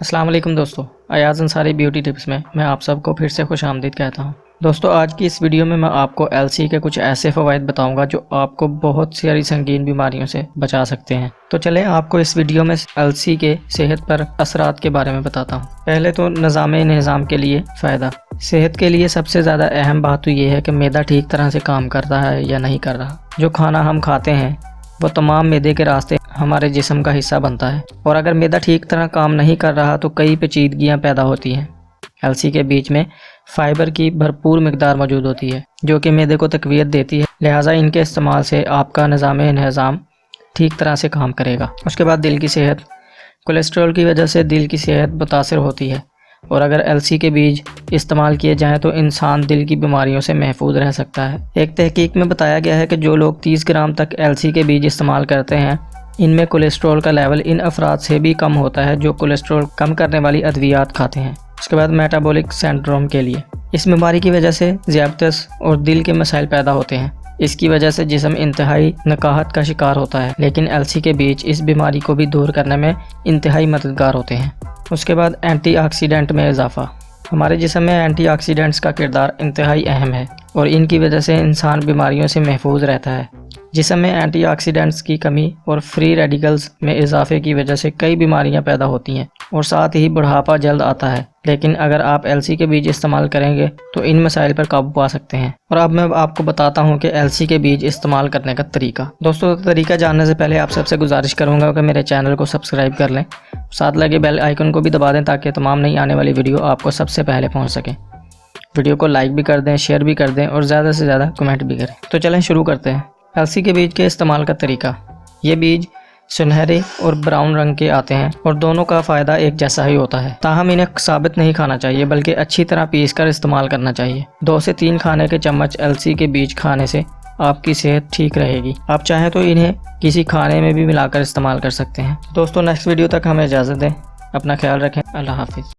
السلام علیکم دوستو، ایاز انصاری بیوٹی ٹپس میں آپ سب کو پھر سے خوش آمدید کہتا ہوں۔ دوستو آج کی اس ویڈیو میں آپ کو LC کے کچھ ایسے فوائد بتاؤں گا جو آپ کو بہت ساری سنگین بیماریوں سے بچا سکتے ہیں۔ تو چلیں آپ کو اس ویڈیو میں LC کے صحت پر اثرات کے بارے میں بتاتا ہوں۔ پہلے تو نظام انہضام کے لیے فائدہ۔ صحت کے لیے سب سے زیادہ اہم بات تو یہ ہے کہ معدہ ٹھیک طرح سے کام کر رہا ہے یا نہیں کر رہا۔ جو کھانا ہم کھاتے ہیں وہ تمام معدے کے راستے ہمارے جسم کا حصہ بنتا ہے، اور اگر معدہ ٹھیک طرح کام نہیں کر رہا تو کئی پیچیدگیاں پیدا ہوتی ہیں۔ LC کے بیج میں فائبر کی بھرپور مقدار موجود ہوتی ہے جو کہ معدے کو تقویت دیتی ہے، لہٰذا ان کے استعمال سے آپ کا نظام انہضام ٹھیک طرح سے کام کرے گا۔ اس کے بعد دل کی صحت۔ کولیسٹرول کی وجہ سے دل کی صحت متاثر ہوتی ہے، اور اگر LC کے بیج استعمال کیے جائیں تو انسان دل کی بیماریوں سے محفوظ رہ سکتا ہے۔ ایک تحقیق میں بتایا گیا ہے کہ جو لوگ 30 گرام تک LC کے بیج استعمال کرتے ہیں ان میں کولیسٹرول کا لیول ان افراد سے بھی کم ہوتا ہے جو کولیسٹرول کم کرنے والی ادویات کھاتے ہیں۔ اس کے بعد میٹابولک سنڈروم کے لیے۔ اس بیماری کی وجہ سے ذیابیطس اور دل کے مسائل پیدا ہوتے ہیں۔ اس کی وجہ سے جسم انتہائی نکاہت کا شکار ہوتا ہے، لیکن LC کے بیج اس بیماری کو بھی دور کرنے میں انتہائی مددگار ہوتے ہیں۔ اس کے بعد اینٹی آکسیڈنٹ میں اضافہ۔ ہمارے جسم میں اینٹی آکسیڈنٹس کا کردار انتہائی اہم ہے، اور ان کی وجہ سے انسان بیماریوں سے محفوظ رہتا ہے۔ جسم میں اینٹی آکسیڈنٹس کی کمی اور فری ریڈیکلز میں اضافے کی وجہ سے کئی بیماریاں پیدا ہوتی ہیں، اور ساتھ ہی بڑھاپا جلد آتا ہے۔ لیکن اگر آپ LC کے بیج استعمال کریں گے تو ان مسائل پر قابو پا سکتے ہیں۔ اور اب میں آپ کو بتاتا ہوں کہ LC کے بیج استعمال کرنے کا طریقہ۔ دوستو طریقہ جاننے سے پہلے آپ سب سے گزارش کروں گا کہ میرے چینل کو سبسکرائب کر لیں، ساتھ لگے بیل آئیکن کو بھی دبا دیں تاکہ تمام نئی آنے والی ویڈیو آپ کو سب سے پہلے پہنچ سکیں۔ ویڈیو کو لائک بھی کر دیں، شیئر بھی کر دیں، اور زیادہ سے زیادہ کمنٹ بھی کریں۔ تو چلیں شروع کرتے ہیں۔ LC کے بیج کے استعمال کا طریقہ۔ یہ بیج سنہرے اور براؤن رنگ کے آتے ہیں، اور دونوں کا فائدہ ایک جیسا ہی ہوتا ہے، تاہم انہیں ثابت نہیں کھانا چاہیے بلکہ اچھی طرح پیس کر استعمال کرنا چاہیے۔ 2 سے 3 کھانے کے چمچ LC کے بیج کھانے سے آپ کی صحت ٹھیک رہے گی۔ آپ چاہیں تو انہیں کسی کھانے میں بھی ملا کر استعمال کر سکتے ہیں۔ دوستو نیکسٹ ویڈیو تک ہمیں اجازت دیں، اپنا خیال رکھیں، اللہ حافظ۔